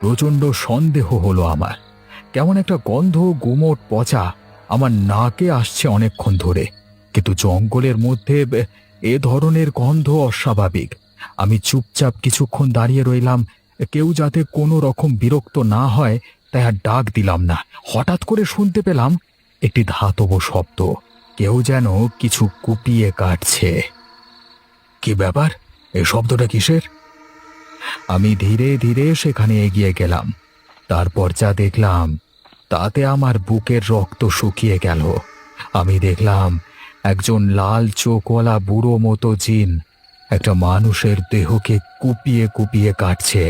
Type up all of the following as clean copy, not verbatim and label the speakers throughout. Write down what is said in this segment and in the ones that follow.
Speaker 1: প্রচণ্ড সন্দেহ হলো আমার। কেমন একটা গন্ধ, গুমোট পচা আমার নাকে আসছে অনেকক্ষণ ধরে, কিন্তু জঙ্গলের মধ্যে এ ধরনের গন্ধ অস্বাভাবিক। আমি চুপচাপ কিছুক্ষণ দাঁড়িয়ে রইলাম, কেউ যাতে কোনো রকম বিরক্ত না হয় তাই আর ডাক দিলাম না। হঠাৎ করে শুনতে পেলাম একটি ধাতব শব্দ, কেউ যেন কিছু কুপিয়ে কাটছে। কি ব্যাপার? এই শব্দটা কিসের? আমি ধীরে ধীরে সেখানে এগিয়ে গেলাম। তারপর যা দেখলাম তাতে আমার বুকের রক্ত শুকিয়ে গেল। আমি দেখলাম একজন লাল চোখওয়ালা বুড়ো মতো জিন একটা মানুষের দেহকে কুপিয়ে কুপিয়ে কাটছে।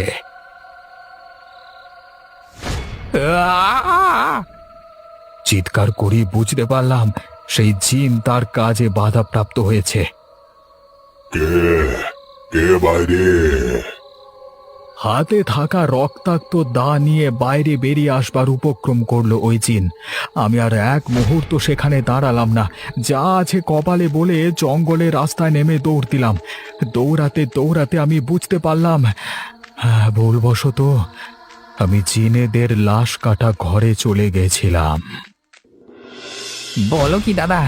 Speaker 1: চিৎকার করি বুঝতে পারলাম সেই জিন তার কাজে বাধাপ্রাপ্ত হয়েছে।
Speaker 2: কে কে বাইরে?
Speaker 1: হাতে থাকা রক্তাক্ত দা নিয়ে বাইরে বেরিয়ে আসবার উপক্রম করলো ওই জিন। আমি আর এক মুহূর্ত সেখানে দাঁড়ালাম না, যা আছে কপালে বলে জঙ্গলের রাস্তায় নেমে দৌড় দিলাম। দৌড়াতে দৌড়াতে আমি বুঝতে পারলাম, ভুলবশত আমি জিনেদের লাশ কাটা ঘরে চলে গেছিলাম।
Speaker 3: বলো কি দাদা,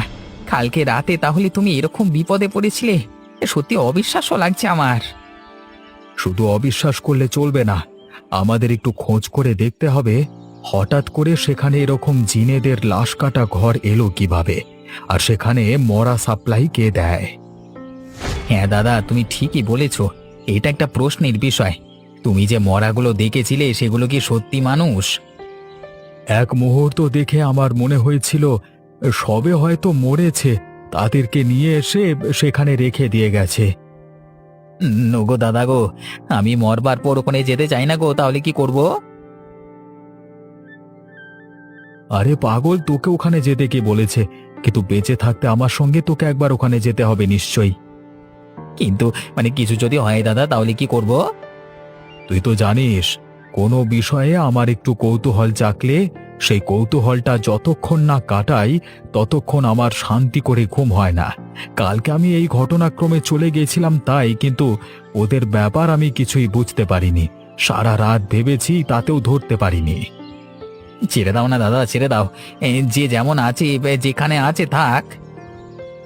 Speaker 3: কালকে রাতে তাহলে তুমি এরকম বিপদে পড়েছিলে? সত্যি অবিশ্বাস্য লাগছে আমার।
Speaker 1: শুধু অবিশ্বাস করলে চলবে না, আমাদের একটু খোঁজ করে দেখতে হবে হঠাৎ করে সেখানে এরকম জিনেদের লাশ কাটা ঘর এলো কিভাবে, আর সেখানে মরা সাপ্লাই কে দেয়।
Speaker 3: হ্যাঁ দাদা, তুমি ঠিকই বলেছ, এটা একটা প্রশ্নের বিষয়। তুমি যে মরাগুলো দেখেছিলে সেগুলো কি সত্যি মানুষ?
Speaker 1: এক মুহূর্ত দেখে আমার মনে হয়েছিল সবে হয়তো মরেছে, তাদেরকে নিয়ে এসে সেখানে রেখে দিয়ে গেছে।
Speaker 3: গো দাদা গো, আমি মরবার পর ওখানে যেতে চাই না গো, তাহলে কি করব?
Speaker 1: আরে পাগল, তোকে ওখানে যেতে কে বলেছে? কিন্তু বেঁচে থাকতে আমার সঙ্গে তোকে একবার ওখানে যেতে হবে নিশ্চয়ই।
Speaker 3: কিন্তু কিছু যদি হয় দাদা, তাহলে কি করব?
Speaker 1: তুই তো জানিস, কোনো বিষয়ে আমার একটু কৌতূহল জাগলে সেই কৌতূহলটা যতক্ষণ না কাটাই ততক্ষণ আমার শান্তি করে ঘুম হয় না। কালকে আমি এই ঘটনাক্রমে চলে গেছিলাম তাই, কিন্তু ওদের ব্যাপার আমি কিছুই বুঝতে পারিনি। সারা রাত ভেবেছি, তাতেও ধরতে পারিনি।
Speaker 3: ছেড়ে দাও না দাদা, ছেড়ে দাও। যে যেমন আছে, যেখানে আছে থাক।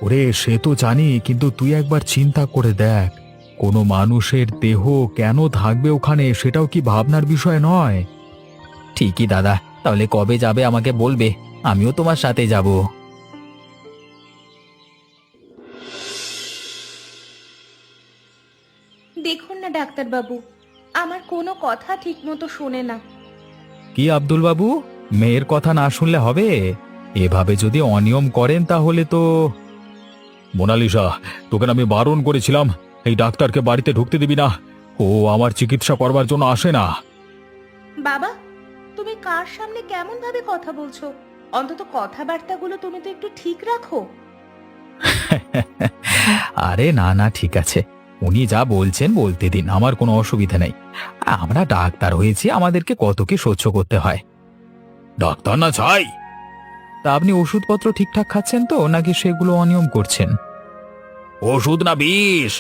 Speaker 1: ওরে সে তো জানি, কিন্তু তুই একবার চিন্তা করে দেখ, কোনো মানুষের দেহ কেন থাকবে ওখানে, সেটাও কি ভাবনার বিষয় নয়?
Speaker 3: ঠিকই দাদা, তাহলে কবে যাবে আমাকে বলবে, আমিও তোমার সাথে যাব।
Speaker 4: দেখুন না ডাক্তারবাবু, আমার কোনো কথা ঠিকমতো শোনে না।
Speaker 1: কি আব্দুল বাবু, মেয়ের কথা না শুনলে হবে? এভাবে যদি অনিয়ম করেন তাহলে তো। মোনালিসা, তোকে না আমি বারণ করেছিলাম এই ডাক্তারকে বাড়িতে ঢুকতে দিবি না, ও আমার চিকিৎসা করবার জন্য আসে না।
Speaker 4: বাবা, তুমি কার সামনে কেমন ভাবে কথা বলছো? অন্তত কথাবার্তাগুলো তুমি তো একটু ঠিক রাখো।
Speaker 1: আরে না না, ঠিক আছে, উনি যা বলছেন বলতে দিন, আমার কোনো অসুবিধা নেই। আমরা ডাক্তার হয়েছি, আমাদেরকে কত কি সহ্য করতে হয়। ডাক্তার না চাই। তা আপনি ওষুধপত্র ঠিকঠাক খাচ্ছেন তো, নাকি সেগুলো অনিয়ম করছেন? ওষুধ না বিষ,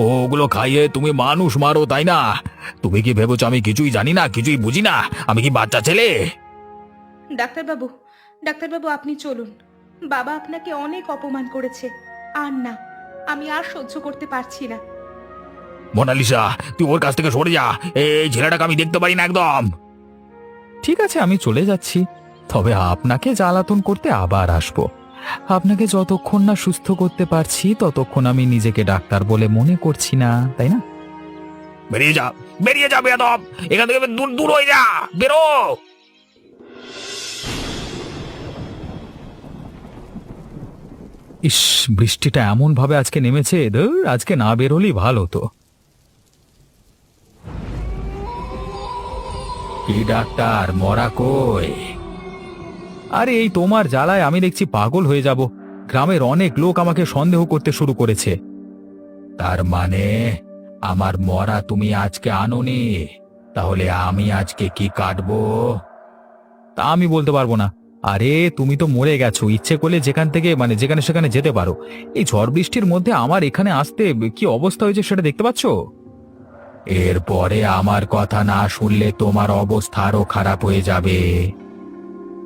Speaker 1: ওগুলো খাইয়ে তুমি মানুষ মারো, তাই না? তুমি কি ভেবেছো আমি কিছুই জানি না, কিছুই বুঝি না? আমি কি বাচ্চা ছেলে?
Speaker 4: ডাক্তারবাবু, ডাক্তারবাবু আপনি চলুন। বাবা আপনাকে অনেক অপমান করেছে। আর না, আমি আর সহ্য করতে পারছি না।
Speaker 1: মোনালিসা, তুই ওর কাছ থেকে সরে যা, এই ছেলেটাকে আমি দেখতে পারি না একদম। ঠিক আছে, আমি চলে যাচ্ছি, তবে আপনাকে জ্বালাতন করতে আবার আসবো। আপনাকে যতক্ষণ না সুস্থ করতে পারছি ততক্ষণ আমি নিজেকে ডাক্তার বলে মনে করছি না, তাই না? বেরিয়ে যা, বেরিয়ে যা বেয়াদব, এখান থেকে দূর দূর হয়ে যা, বেরো। ইস, বৃষ্টিটা এমন ভাবে আজকে নেমেছে, ধুর, আজকে না বের হলেই ভালো তো। কি ডাক্তার, মরা কই? আরে এই তোমার জ্বালায় আমি দেখছি পাগল হয়ে যাব। গ্রামের অনেক লোক আমাকে সন্দেহ করতে শুরু করেছে। তার মানে আমার মরা তুমি আজকে আনোনি? তাহলে আমি আজকে কি কাটবো? তা আমি বলতে পারবো না। আরে তুমি তো মরে গেছো, ইচ্ছে করলে যেখান থেকে যেখানে সেখানে যেতে পারো। এই ঝড় বৃষ্টির মধ্যে আমার এখানে আসতে কি অবস্থা হয়েছে সেটা দেখতে পাচ্ছো? এরপরে আমার কথা না শুনলে তোমার অবস্থা আরো খারাপ হয়ে যাবে।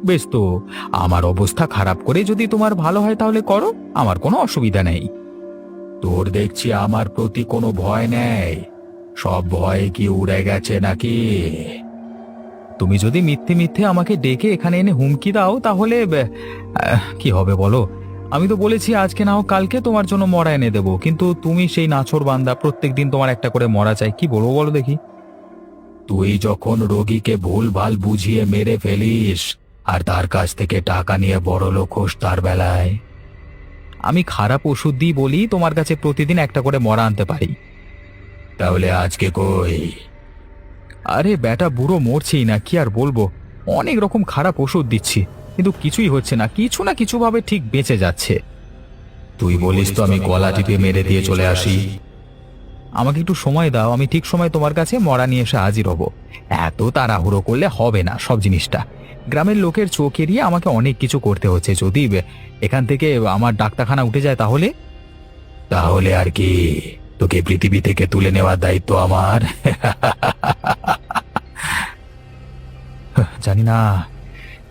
Speaker 1: বেশ তো, আমার অবস্থা খারাপ করে যদি তোমার ভালো হয় তাহলে করো, আমার কোনো অসুবিধা নেই। তোর দেখছি আমার প্রতি কোনো ভয় নেই, সব ভয় কি উড়ে গেছে নাকি? তুমি যদি মিথ্যে মিথ্যে আমাকে ডেকে এখানে এনে হুমকি দাও তাহলে কি হবে বলো? আমি তো বলেছি আজকে না হোক কালকে তোমার জন্য মরা এনে দেবো, কিন্তু তুমি সেই নাছোড়বান্দা, প্রত্যেকদিন তোমার একটা করে মরা চাই। কি বলবো বলো দেখি? তুই যখন রোগীকে ভুলভাল বুঝিয়ে মেরে ফেলিস আর তার কাছ থেকে টাকা নিয়ে বড়লোক হোস তার বেলায়। আমি খারাপ ওষুধ দিই বলি তোমার কাছে প্রতিদিন একটা করে মরা আনতে পারি। তাহলে আজকে কই? আরে বেটা বুড়ো মরছেই না, কি আর বলবো, অনেক রকম খারাপ ওষুধ দিচ্ছি কিন্তু কিছুই হচ্ছে না, কিছু না কিছু ভাবে ঠিক বেঁচে যাচ্ছে। তুই বলিস তো আমি গলা টিপে মেরে দিয়ে চলে আসি? আমাকে একটু সময় দাও, আমি ঠিক সময় তোমার কাছে মরা নিয়ে এসে হাজির হব। এত তাড়াহুড়ো করলে হবে না সব জিনিসটা। গ্রামের লোকের চোখ এড়িয়ে আমাকে অনেক কিছু করতে হচ্ছে, যদি এখান থেকে আমার ডাক্তারখানা উঠে যায় তাহলে? তাহলে আর কি, তোকে পৃথিবী থেকে তুলে নেওয়ার দায়িত্ব আমার। জানি না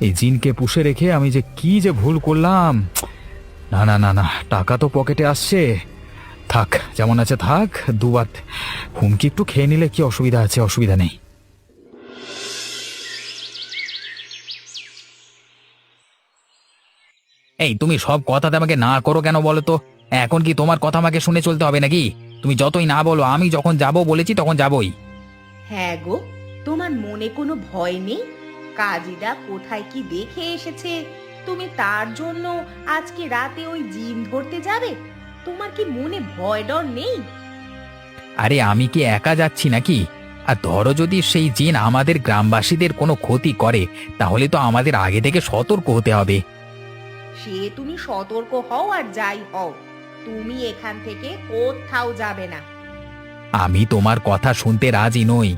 Speaker 1: এই জিনকে পুষে রেখে আমি যে কি যে ভুল করলাম। না না না না, টাকা তো পকেটে আসছে, থাক যেমন আছে থাক। দুবার হুমকি একটু খেয়ে নিলে কি অসুবিধা আছে? অসুবিধা নেই।
Speaker 3: এই তুমি সব কথাতে আমাকে না করো কেন বলো তো? এখন কি তোমার কথা আমাকে শুনে চলতে হবে নাকি? তুমি যতই না বলো, আমি যখন যাব বলেছি তখন যাবই।
Speaker 4: হ্যাঁ গো, তোমার মনে কোনো ভয় নেই? কাজীরা কোথায় কি দেখে এসেছে, তুমি তার জন্য আজকে রাতে ওই জিন ধরতে যাবে? তোমার কি মনে ভয় ডর নেই?
Speaker 3: আরে আমি কি একা যাচ্ছি নাকি? আর ধরো যদি সেই জিন আমাদের গ্রামবাসীদের কোনো ক্ষতি করে, তাহলে তো আমাদের আগে থেকে সতর্ক হতে হবে।
Speaker 4: সে তুমি সতর্ক হও আর যাই হও, তুমি এখান থেকে কোথাও যাবে না।
Speaker 3: আমি তোমার কথা শুনতে রাজি নই।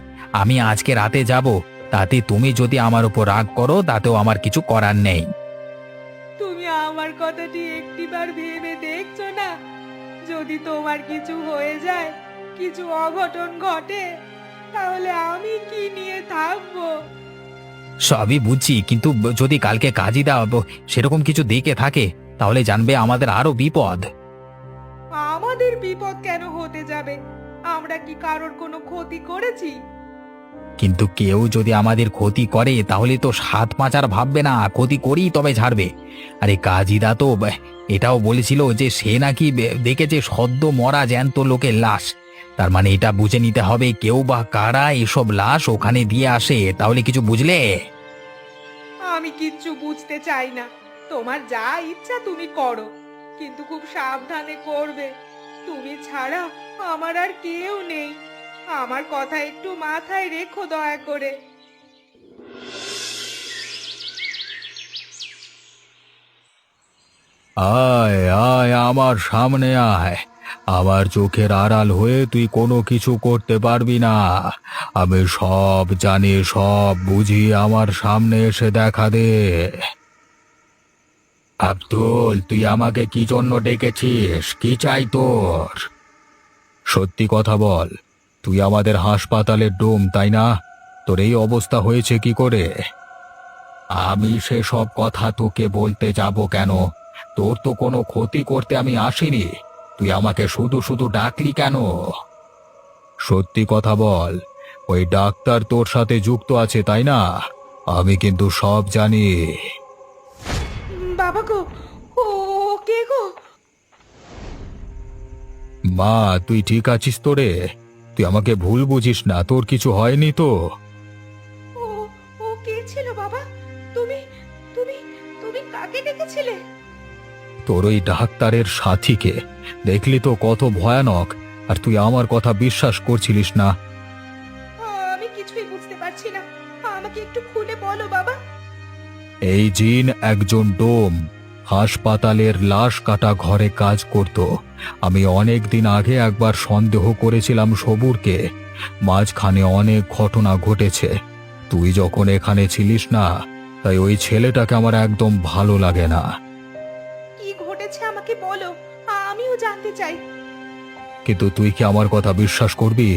Speaker 3: আমি আজকে রাতে যাব, তাতে তুমি যদি আমার উপর রাগ করো তাতেও আমার কিছু করার নেই।
Speaker 4: তুমি আমার কথাটি একটিবার ভেবে দেখছো না? যদি তোমার কিছু হয়ে যায়, কিছু অঘটন ঘটে, তাহলে আমি কি নিয়ে থাকবো?
Speaker 3: সবই বুঝছি, কিন্তু যদি কালকে কাজই দাও সেরকম কিছু দেখে থাকে, তাহলে জানবে আমাদের আরো বিপদ।
Speaker 4: আমাদের বিপদ কেন হতে যাবে? আমরা কি কারোর কোনো ক্ষতি করেছি?
Speaker 3: কিন্তু কেউ যদি আমাদের ক্ষতি করে তাহলে তো সাত পাঁচ আর ভাববে না, ক্ষতি করি তবে ছাড়বে। আরে কাজীদা তো এটাও বলেছিল যে সে নাকি দেখেছে সদ্য মরা জ্যান্ত লোকের লাশ। তার মানে এটা বুঝে নিতে হবে কেউ বা কারা এসব লাশ ওখানে দিয়ে আসে। তাহলে কিছু বুঝলে?
Speaker 4: আমি কিচ্ছু বুঝতে চাই না, তোমার যা ইচ্ছা তুমি করো, কিন্তু খুব সাবধানে করবে। তুমি ছাড়া আমার আর কেউ নেই, আমার কথা একটু মাথায় রেখো দয়া করে।
Speaker 1: আয় আয় আমার সামনে আয়, আমার চোখের আড়াল হয়ে তুই কোনো কিছু করতে পারবি না। আমি সব জানি, সব বুঝি, আমার সামনে এসে দেখা দে। আব্দুল, তুই আমাকে কি জন্য ডেকেছিস? কি চাই তোর? সত্যি কথা বল, তুই আমাদের হাসপাতালের ডোম তাই না? তোর এই অবস্থা হয়েছে কি করে? আমি সে সব কথা তোকে বলতে যাব কেন? তোর তো কোনো ক্ষতি করতে আমি আসিনি, তুই আমাকে শুধু শুধু ডাকলি কেন? সত্যি কথা বল, ওই ডাক্তার তোর সাথে যুক্ত আছে তাই না? আমি কিন্তু সব জানি।
Speaker 4: বাবা গো, ও কে গো?
Speaker 1: মা, তুই ঠিক আছিস তো রে? তুই আমাকে ভুল বুঝিস না, তোর কিছু হয়নি তো?
Speaker 4: ও ও কে ছিল বাবা? তুমি তুমি তুমি কাকে ডেকেছিলে?
Speaker 1: তোর ওই ডাক্তারের সাথীকে। দেখলি তো কত ভয়ানক, আর তুই আমার কথা বিশ্বাস করছিলিস না।
Speaker 4: আমি কিছুই বুঝতে পারছি না, আমাকে একটু খুলে বলো বাবা।
Speaker 1: এই জিন একজন ডোম, হাসপাতালের লাশ কাটা ঘরে কাজ করত। আমি অনেক দিন আগে একবার সন্দেহ করেছিলাম সবুরকে, মাঝখানে অনেক ঘটনা ঘটেছে। তুই যখন এখানে ছিলিস না, তাই ওই ছেলেটাকে আমার একদম ভালো লাগে না।
Speaker 4: কি ঘটেছে আমাকে বলো, আমিও জানতে চাই।
Speaker 1: কিন্তু তুই কি আমার কথা বিশ্বাস করবি?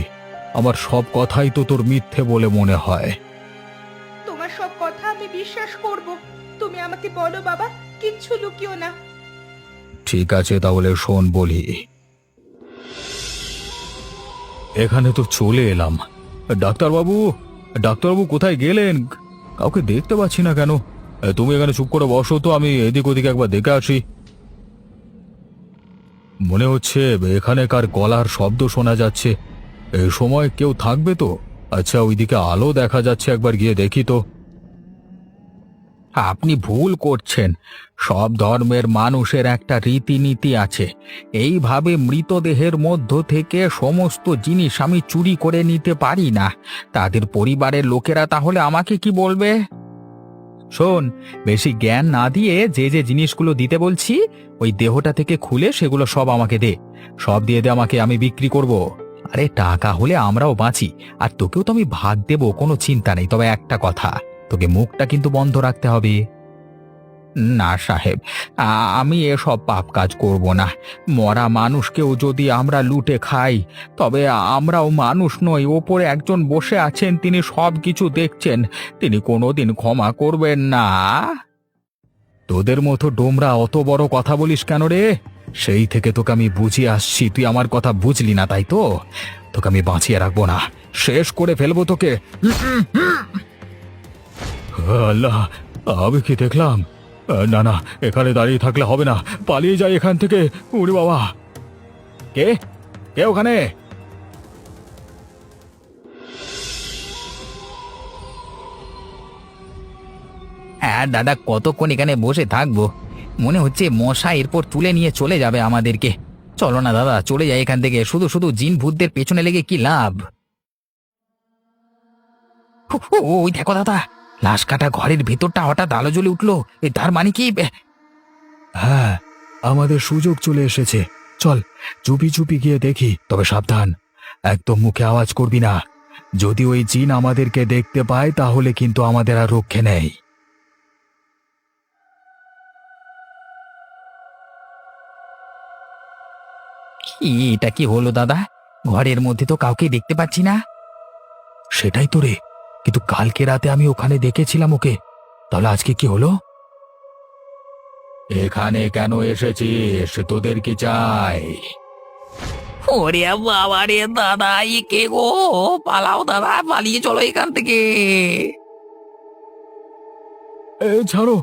Speaker 1: আমার সব কথাই তো তোর মিথ্যে বলে মনে হয়।
Speaker 4: তোমার সব কথা আমি বিশ্বাস করব। তুমি আমাকে বলো বাবা, কিচ্ছু লুকিও না।
Speaker 1: ঠিক আছে, তাহলে শোন বলি। এখানে তো চলে এলাম। ডাক্তারবাবু, ডাক্তারবাবু কোথায় গেলেন? কাউকে দেখতে পাচ্ছি না কেন? তুমি এখানে চুপ করে বসো তো, আমি এদিক ওদিক একবার দেখে আসি। মনে হচ্ছে এখানে কার গলার শব্দ শোনা যাচ্ছে। এই সময় কেউ থাকবে তো? আচ্ছা, ওইদিকে আলো দেখা যাচ্ছে, একবার গিয়ে দেখি তো।
Speaker 3: আপনি ভুল করছেন। সব ধর্মের মানুষের একটা রীতিনীতি আছে। এইভাবে মৃতদেহের মধ্য থেকে সমস্ত জিনিস আমি চুরি করে নিতে পারি না। তাদের পরিবারের লোকেরা তাহলে আমাকে কি বলবে? শোন, বেশি জ্ঞান না দিয়ে যে যে জিনিসগুলো দিতে বলছি ওই দেহটা থেকে খুলে সেগুলো সব আমাকে দে। সব দিয়ে দে আমাকে, আমি বিক্রি করব। আরে টাকা হলে আমরাও বাঁচি, আর তোকেও তো আমি ভাগ দেব, কোনো চিন্তা নেই। তবে একটা কথা, তোকে মুখটা কিন্তু বন্ধ রাখতে হবে। না সাহেব, আমি এসব পাপ কাজ করব না। মরা মানুষকেও যদি আমরা লুটে খাই, তবে আমরাও মানুষ নই। ওপরে একজন বসে আছেন, তিনি সব কিছু দেখছেন, তিনি কোনোদিন ক্ষমা করবেন না।
Speaker 1: তোদের মতো ডোমরা অত বড় কথা বলিস কেন রে? সেই থেকে তোকে আমি বুঝিয়ে আসছি, তুই আমার কথা বুঝলি না, তাই তো? তোকে আমি বাঁচিয়ে রাখবো না, শেষ করে ফেলবো তোকে। আল্লাহ, আমি কি দেখলাম? না না, এখানে দাঁড়িয়ে থাকলে হবে না, পালিয়ে যাই এখান থেকে। ওরে বাবা! কে কে ওখানে?
Speaker 3: হ্যাঁ দাদা, কতক্ষণ এখানে বসে থাকবো? মনে হচ্ছে মশা এরপর তুলে নিয়ে চলে যাবে আমাদেরকে। চলো না দাদা, চলে যাই এখান থেকে। শুধু শুধু জিন ভূতদের পেছনে লেগে কি লাভ? ওই দেখো দাদা, লাশ কাটা ঘরের ভেতরটা হঠাৎ আলো জ্বলে উঠলো। তার মানে কি?
Speaker 1: হ্যাঁ, আমাদের সুযোগ চলে এসেছে। চল, চুপি চুপি গিয়ে দেখি। তবে সাবধান, একদম মুখে আওয়াজ করবি না। যদি ওই জিন আমাদেরকে দেখতে পায় তাহলে কিন্তু আমাদের আর রক্ষে নেই।
Speaker 3: এটা কি হলো দাদা? ঘরের মধ্যে তো কাউকে দেখতে পাচ্ছি না।
Speaker 1: সেটাই তো রে, কিন্তু কালকে রাতে আমি ওখানে দেখেছিলাম ওকে। তাহলে আজকে কি হলো? এখানে কেন এসেছিস? তোদের কি চাই?
Speaker 3: ওরে বাবা রে দাদা, কে গো? পালাও দাদা, পালিয়ে চলো এখান থেকে।
Speaker 1: ছাড়ো,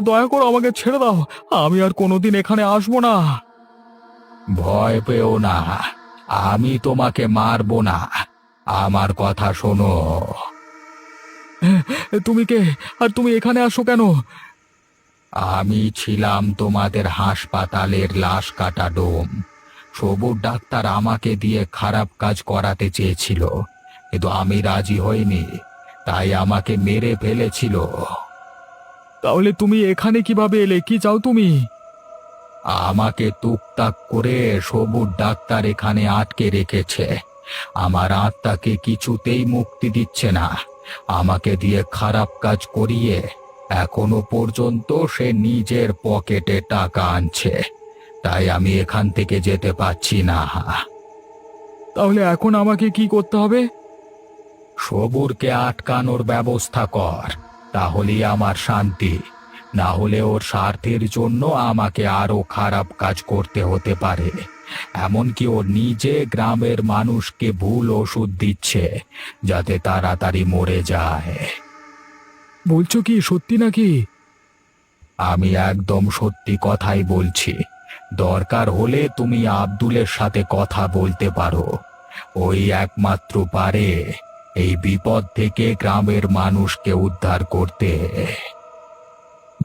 Speaker 1: দয়া করে আমাকে ছেড়ে দাও। আমি আর কোনোদিন এখানে আসবো না। ভয় পেও না, আমি তোমাকে মারবো না। আমার কথা শোনো। তুমি কে? আর তুমি এখানে আসো কেন? আমি ছিলাম তোমাদের হাসপাতালের লাশ কাটা ডোম। সবুজ ডাক্তার আমাকে দিয়ে খারাপ কাজ করাতে চেয়েছিল, কিন্তু আমি রাজি হইনি, তাই আমাকে মেরে ফেলেছিল। তাহলে তুমি এখানে কিভাবে এলে? কি চাও তুমি? আমাকে টুকটাক করে সবুজ ডাক্তার এখানে আটকে রেখেছে। আমার আত্মাকে কিছুতেই মুক্তি দিচ্ছে না। আমাকে দিয়ে খারাপ কাজ করিয়ে এখনো পর্যন্ত সে নিজের পকেটে টাকা আনছে, তাই আমি এখান থেকে যেতে পারছি না। তাহলে এখন আমাকে কি করতে হবে? সবুরকে আটকানোর ব্যবস্থা কর, তাহলেই আমার শান্তি। না হলে ওর স্বার্থের জন্য আমাকে আরো খারাপ কাজ করতে হতে পারে। এমনকি ও নিজে গ্রামের মানুষকে ভুল ওষুধ দিচ্ছে যাতে তাড়াতাড়ি মরে যায়। বলছো কি সত্যি নাকি? আমি একদম সত্যি কথাই বলছি। দরকার হলে তুমি আব্দুলের সাথে কথা বলতে পারো। ওই একমাত্র পারে এই বিপদ থেকে গ্রামের মানুষকে উদ্ধার করতে।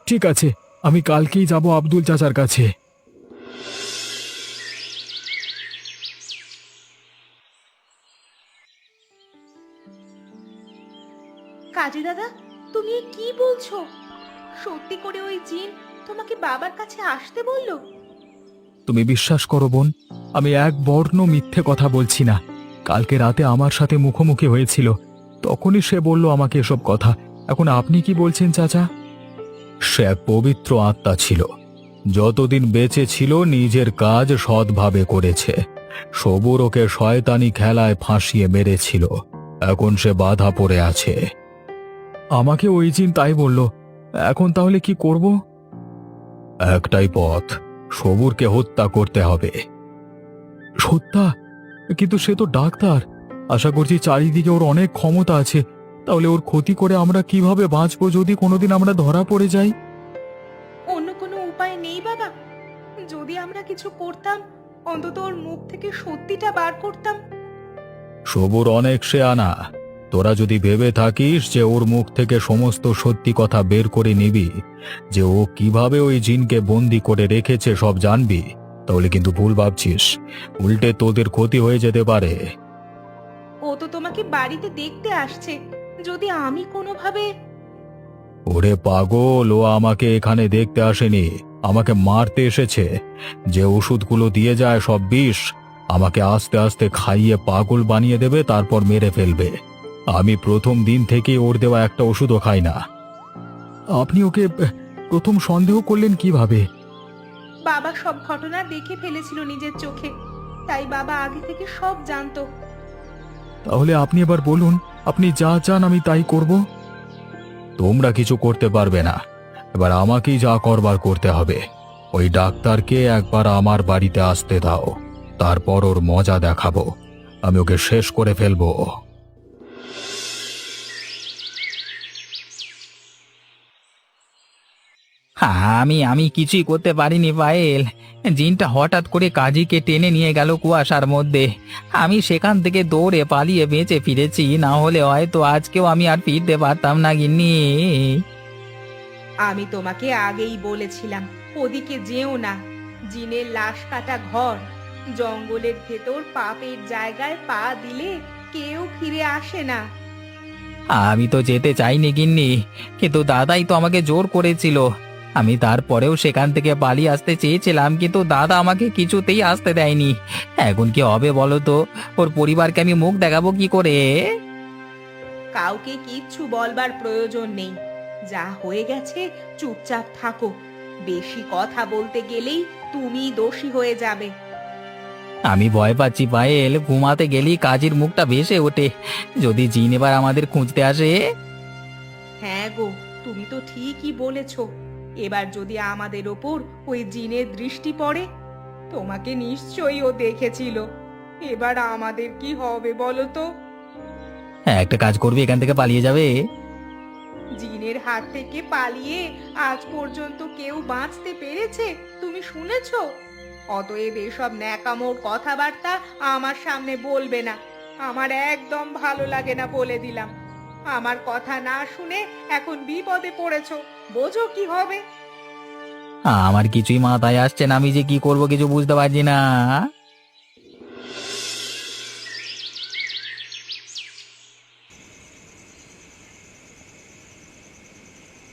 Speaker 1: ঠিক আছে, আমি কালকেই যাব আব্দুল চাচার কাছে।
Speaker 4: কাজী দাদা, তুমি এ কি বলছো? সত্যি করে ওই জিন তোমাকে বাবার কাছে আসতে বললো?
Speaker 1: তুমি বিশ্বাস করো বোন, আমি এক বর্ণ মিথ্যে কথা বলছি না। কালকে রাতে আমার সাথে মুখোমুখি হয়েছিল, তখনই সে বলল আমাকে এসব কথা। এখন আপনি কি বলছেন চাচা? সে এক পবিত্র আত্মা ছিল, যতদিন বেঁচে ছিল নিজের কাজ সৎভাবে করেছে। সবুর ওকে শয়তানি খেলায় ফাঁসিয়ে মেরেছিল, এখন সে বাধা পড়ে আছে। আমাকে ওই জিন তাই বলল। এখন তাহলে কি করব? একটাই পথ, সবুরকে হত্যা করতে হবে। হত্যা? কিন্তু সে তো ডাক্তার, আশা করছি চারিদিকে ওর অনেক ক্ষমতা আছে। তাহলে ওর ক্ষতি করে আমরা কিভাবে বাঁচবো যদি কোনোদিন আমরা ধরা পড়ে যাই?
Speaker 4: অন্য কোনো উপায় নেই বাবা? যদি আমরা কিছু করতাম, অন্তত ওর মুখ থেকে সত্যিটা বার করতাম।
Speaker 1: সবুর অনেক শেয়ানা, তোরা যদি ভেবে থাকিস যে ওর মুখ থেকে সমস্ত সত্যি কথা বের করে নিবি, যে ও কিভাবে ওই জিনকে বন্দি করে রেখেছে সব জানবি, তাহলে কিন্তু ভুল ভাবছিস। উল্টে তোদের ক্ষতি হয়ে যেতে পারে।
Speaker 4: ও তো তোমাকে বাড়িতে দেখতে আসছে, যদি আমি কোনোভাবে...
Speaker 1: ওরে পাগল, ও আমাকে এখানে দেখতে আসেনি, আমাকে মারতে এসেছে। যে ওষুধগুলো দিয়ে যায় সব বিষ, আমাকে আস্তে আস্তে খাইয়ে পাগল বানিয়ে দেবে, তারপর মেরে ফেলবে। আমি প্রথম দিন থেকে ওর দেওয়া একটা ওষুধও খাই না। আপনি ওকে প্রথম সন্দেহ করলেন কিভাবে?
Speaker 4: বাবা সব ঘটনা দেখে ফেলেছিল নিজের চোখে, তাই বাবা আগে থেকে সব জানতো।
Speaker 1: তাহলে আপনি এবার বলুন, আপনি যা চান আমি তাই করব। তোমরা কিছু করতে পারবে না, এবার আমাকেই যা করবার করতে হবে। ওই ডাক্তারকে একবার আমার বাড়িতে আসতে দাও, তারপর ওর মজা দেখাবো। আমি ওকে শেষ করে ফেলবো।
Speaker 3: আমি আমি কিছুই করতে পারিনি পায়েল। জিনটা হঠাৎ করে কাজীকে টেনে নিয়ে গেল কুয়াশার মধ্যে। আমি সেখান থেকে দৌড়ে পালিয়ে বেঁচে ফিরেছি, না হলে হয়তো আজকেও আমি আর ফিরতে পারতাম না গিন্নি।
Speaker 4: আমি তোমাকে আগেই বলেছিলাম ওদিকে যেও না। জিনের লাশ কাটা ঘর, জঙ্গলের ভেতর পাপের জায়গায় পা দিলে কেউ ফিরে আসে না।
Speaker 3: আমি তো যেতে চাইনি গিন্নি, কিন্তু দাদাই তো আমাকে জোর করেছিল। আমি তারপরেও সেখান থেকে পালিয়ে আসতে চেয়েছিলাম, কিন্তু দাদা আমাকে কিছুতেই আসতে দেয়নি। এখন কি হবে বলো তো? ওর পরিবারকে আমি মুখ দেখাবো কি করে?
Speaker 4: কাউকে কিচ্ছু বলবার প্রয়োজন নেই, যা হয়ে গেছে চুপচাপ থাকো। বেশি কথা বলতে গেলেই তুমি দোষী হয়ে যাবে।
Speaker 3: আমি ভয় পাচ্ছি পায়েল, ঘুমাতে গেলেই কাজীর মুখটা ভেসে ওঠে। যদি জিন এবার আমাদের খুঁজতে আসে?
Speaker 4: হ্যাঁ গো, তুমি তো ঠিকই বলেছ। এবার যদি আমাদের ওপর ওই জিনের দৃষ্টি পড়ে, তোমাকে নিশ্চয়ই ও দেখেছিল। এবার আমাদের কি হবে বলো তো?
Speaker 3: হ্যাঁ, একটা কাজ করবে, এখান থেকে পালিয়ে যাবে।
Speaker 4: জিনের হাত থেকে পালিয়ে আজ পর্যন্ত কেউ বাঁচতে পেরেছে তুমি শুনেছো? অতএব এসব ন্যাকামোর কথাবার্তা আমার সামনে বলবে না। আমার একদম ভালো লাগে না বলে দিলাম। আমার কথা না শুনে এখন বিপদে পড়েছো, বোঝো কি হবে।
Speaker 3: আমার কিছুই মাথায় আসছে না, আমি যে কি করব কিছু বুঝতে পারছি না।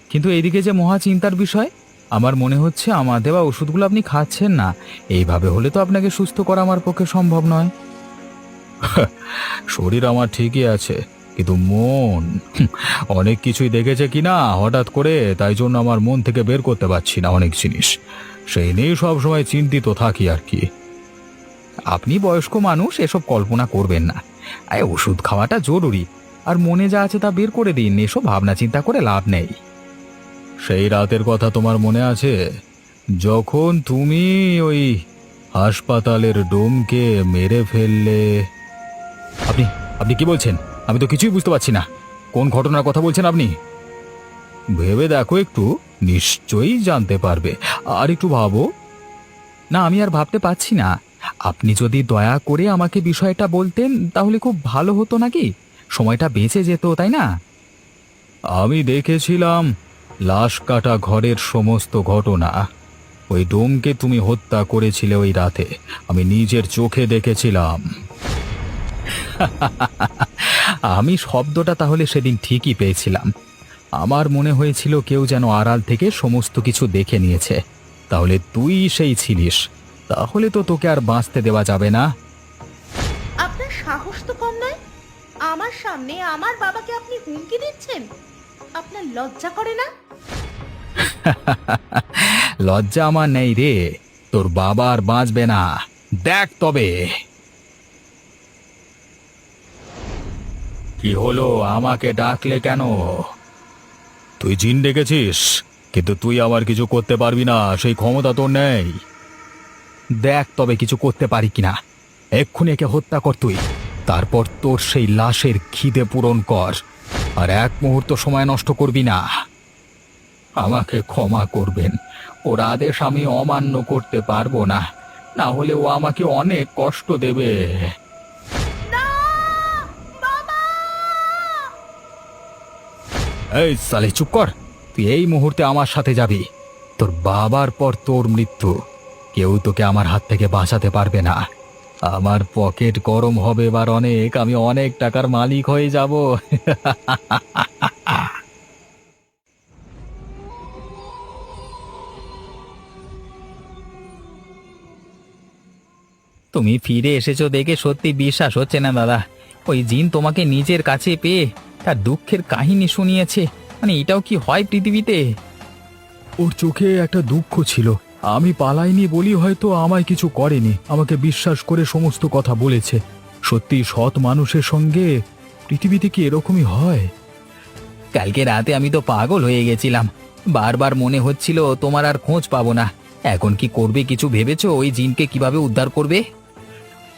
Speaker 1: কিন্তু এদিকে যে মহা চিন্তার বিষয়, আমার মনে হচ্ছে আমার দেওয়া ওষুধগুলো আপনি খাচ্ছেন না। এইভাবে হলে তো আপনাকে সুস্থ করা আমার পক্ষে সম্ভব নয়। শরীর আমার ঠিকই আছে, কিন্তু মন অনেক কিছুই দেখেছে কিনা হঠাৎ করে, তাই জন্য আমার মন থেকে বের করতে পারছি না অনেক জিনিস। সেই নিয়ে সবসময় চিন্তিত থাকি আর কি। আপনি বয়স্ক মানুষ, এসব কল্পনা করবেন না। ওষুধ খাওয়াটা জরুরি, আর মনে যা আছে তা বের করে দিন। এসব ভাবনা চিন্তা করে লাভ নেই। সেই রাতের কথা তোমার মনে আছে, যখন তুমি ওই হাসপাতালের ডোমকে মেরে ফেললে? আপনি আপনি কি বলছেন? আমি তো কিছুই বুঝতে পারছি না। কোন ঘটনার কথা বলছেন আপনি? ভেবে দেখো একটু, নিশ্চয়ই জানতে পারবে। আর একটু ভাবো। না, আমি আর ভাবতে পারছি না। আপনি যদি দয়া করে আমাকে বিষয়টা বলতেন তাহলে খুব ভালো হতো নাকি? সময়টা বেঁচে যেত, তাই না? আমি দেখেছিলাম লাশ কাটা ঘরের সমস্ত ঘটনা। ওই ডোমকে তুমি হত্যা করেছিলে ওই রাতে, আমি নিজের চোখে দেখেছিলাম। আমি শব্দটা তাহলে সেদিন ঠিকই পেয়েছিলাম। আমার মনে হয়েছিল কেউ যেন আড়াল থেকে সমস্ত কিছু দেখে নিয়েছে। তাহলে তুই সেই ছিলিস। তাহলে তো তোকে আর বাঁচতে দেওয়া যাবে না।
Speaker 4: আপনার সাহস তো কম নয়। আমার সামনে আমার বাবাকে আপনি হুমকি দিচ্ছেন। আপনার লজ্জা করে না?
Speaker 1: লজ্জা আমার নেই রে, তোর বাবা আর বাঁচবে না। দেখ তবে।
Speaker 3: কি হলো, আমাকে ডাকলে কেন?
Speaker 1: তুই জিন ডেকেছিস, কিন্তু তুই আমার কিছু করতে পারবি না, সেই ক্ষমতা তোর নেই।
Speaker 3: দেখ তবে কিছু করতে পারি কিনা।
Speaker 1: এক্ষুনি একে হত্যা কর তুই, তারপর তোর সেই লাশের খিদে পূরণ কর, আর এক মুহূর্ত সময় নষ্ট করবি না।
Speaker 3: আমাকে ক্ষমা করবেন, ওর আদেশ আমি অমান্য করতে পারবো না, না হলে ও আমাকে অনেক কষ্ট দেবে।
Speaker 1: এই সালে চুপ কর, তুই এই মুহূর্তে আমার সাথে যাবি। তোর বাবার পর তোর মৃত্যু, কেউ তোকে আমার হাত থেকে বাঁচাতে পারবে না। আমার পকেট গরম হবে এবার অনেক, আমি অনেক টাকার মালিক হয়ে যাব।
Speaker 3: তুমি ফিরে এসেছো দেখে সত্যি বিশ্বাস হচ্ছে না দাদা। ওই জিন তোমাকে নিজের কাছে পেয়ে তার দুঃখের কাহিনী শুনিয়েছে, মানে এটাও কি হয় পৃথিবীতে?
Speaker 1: ওর চোখে একটা দুঃখ ছিল, আমি পালাইনি বলি হয়তো আমায় কিছু করেনি, আমাকে বিশ্বাস করে সমস্ত কথা বলেছে। সত্যি সৎ মানুষের সঙ্গে পৃথিবীতে কি এরকমই হয়?
Speaker 3: কালকে রাতে আমি তো পাগল হয়ে গেছিলাম, বারবার মনে হচ্ছিল তোমার আর খোঁজ পাবো না। এখন কি করবে কিছু ভেবেছো? ওই জিনকে কিভাবে উদ্ধার করবে?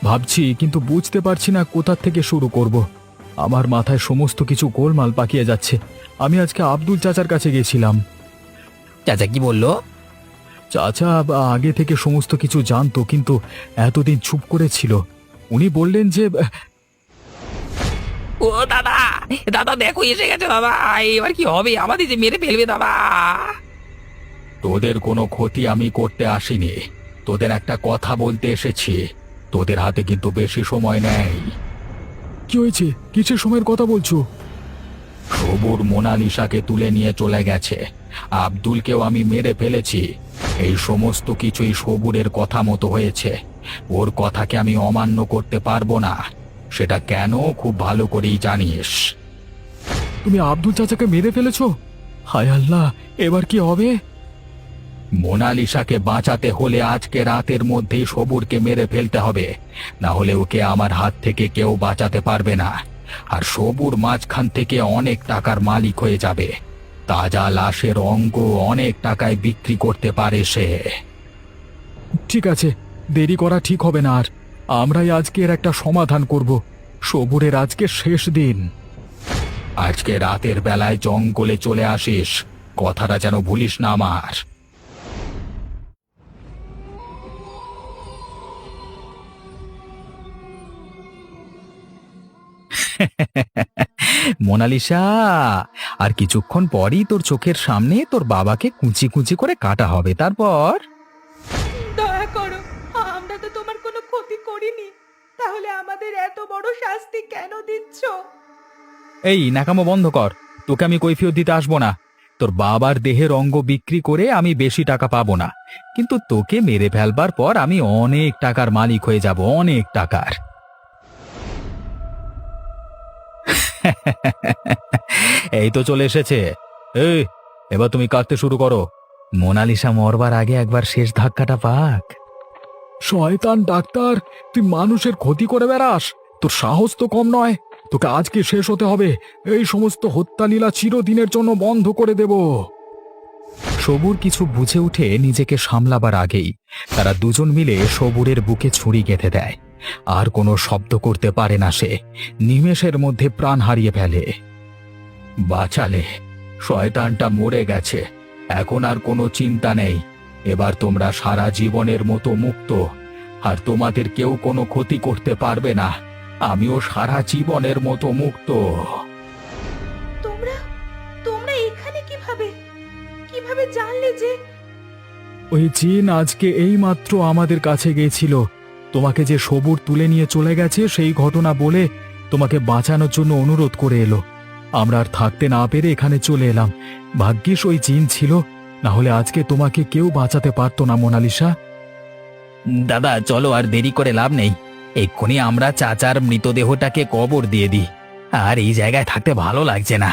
Speaker 1: ভাবছি, কিন্তু বুঝতে পারছি না কোথা থেকে শুরু করব। আমার মাথায় সমস্ত কিছু গোলমাল পাকিয়ে যাচ্ছে। আমি আজকে আব্দুল চাচার কাছে গেছিলাম।
Speaker 3: চাচা কি বললো?
Speaker 1: চাচা আগে থেকে সমস্ত কিছু জানতো, কিন্তু এতদিন চুপ করেছিল। উনি বললেন যে
Speaker 3: ও দাদা, দাদা দেখো এসে গেছে দাদা, এবার কি হবে? আমাদের যে মেরে ফেলবে দাদা।
Speaker 1: তোদের কোনো ক্ষতি আমি করতে আসিনি, তোদের একটা কথা বলতে এসেছি। তোদের হাতে কিন্তু বেশি সময় নেই। কি হয়েছে? কিসের সময়ের কথা বলছো? সবুর মোনালিসাকে তুলে নিয়ে চলে গেছে, আব্দুলকেও আমি মেরে ফেলেছি। এই সমস্ত কিছুই সবুরের কথা মতো হয়েছে। ওর কথাকে আমি অমান্য করতে পারবো না, সেটা কেন খুব ভালো করেই জানিস। তুমি আব্দুল চাচাকে মেরে ফেলেছো? হায় আল্লাহ, এবার কি হবে? মোনালিসাকে বাঁচাতে হলে আজকে রাতের মধ্যেই সবুরকে মেরে ফেলতে হবে, না হলে ওকে আমার হাত থেকে কেউ বাঁচাতে পারবে না। আর সবুর মাঝখান থেকে অনেক টাকার মালিক হয়ে যাবে। তাজা লাশের অঙ্গ অনেক টাকায় বিক্রি করতে পারে সে। ঠিক আছে, দেরি করা ঠিক হবে না আর। আমরাই আজকের একটা সমাধান করব। সবুরের আজকে শেষ দিন। আজকে রাতের বেলায় জঙ্গলে চলে আসিস, কথাটা যেন ভুলিস না আমার। মোনালিসা, আর কিছুক্ষণ পরই তোর চোখের সামনে তোর বাবাকে কুচি কুচি করে কাটা হবে, তারপর
Speaker 4: দয়া করো, আমরা তো তোমার কোনো ক্ষতি করিনি, তাহলে আমাদের এত বড় শাস্তি কেন দিচ্ছ?
Speaker 3: এই ন্যাকামো বন্ধ কর, তোকে আমি কৈফিয়ত দিতে আসবো না। তোর বাবার দেহের অঙ্গ বিক্রি করে আমি বেশি টাকা পাবো না, কিন্তু তোকে মেরে ফেলবার পর আমি অনেক টাকার মালিক হয়ে যাব, অনেক টাকার। এই তো চলে এসেছে। এই, এবার তুমি কাটতে শুরু করো। মোনালিসা মরবার আগে একবার শেষ ধাক্কাটা পাক।
Speaker 1: শয়তান ডাক্তার, তুই মানুষের ক্ষতি করে বেড়াস? তোর সাহস তো কম নয়। তোকে আজকে শেষ হতে হবে। এই সমস্ত হত্যালীলা চিরদিনের জন্য বন্ধ করে দেব। সবুর কিছু বুঝে উঠে নিজেকে সামলাবার আগেই তারা দুজন মিলে সবুরের বুকে ছুরি গেঁথে দেয়। আর কোনো শব্দ করতে পারে না সে, নিমেষের মধ্যে প্রাণ হারিয়ে ফেলে। বাঁচালে, শয়তানটা মরে গেছে, এখন আর কোনো চিন্তা নেই। এবার তোমরা সারা জীবনের মতো মুক্ত, আর তোমাদের কেউ কোনো ক্ষতি করতে পারবে না। আমিও সারা জীবনের মতো মুক্ত।
Speaker 4: তোমরা তোমরা এখানে কিভাবে কিভাবে জানলে যে?
Speaker 1: ওই জিন আজকে এইমাত্র আমাদের কাছে গিয়েছিল। তোমাকে যে সবুর তুলে নিয়ে চলে গেছে সেই ঘটনা বলে তোমাকে বাঁচানোর জন্য অনুরোধ করে এলো। আমরা আর থাকতে না পেরে এখানে চলে এলাম। ভাগ্যিস ওই জিন ছিল, না হলে আজকে তোমাকে কেউ বাঁচাতে পারতো না মোনালিসা।
Speaker 3: দাদা চলো, আর দেরি করে লাভ নেই। এক্ষুনি আমরা চাচার মৃতদেহটাকে কবর দিয়ে দিই, আর এই জায়গায় থাকতে ভালো লাগছে না।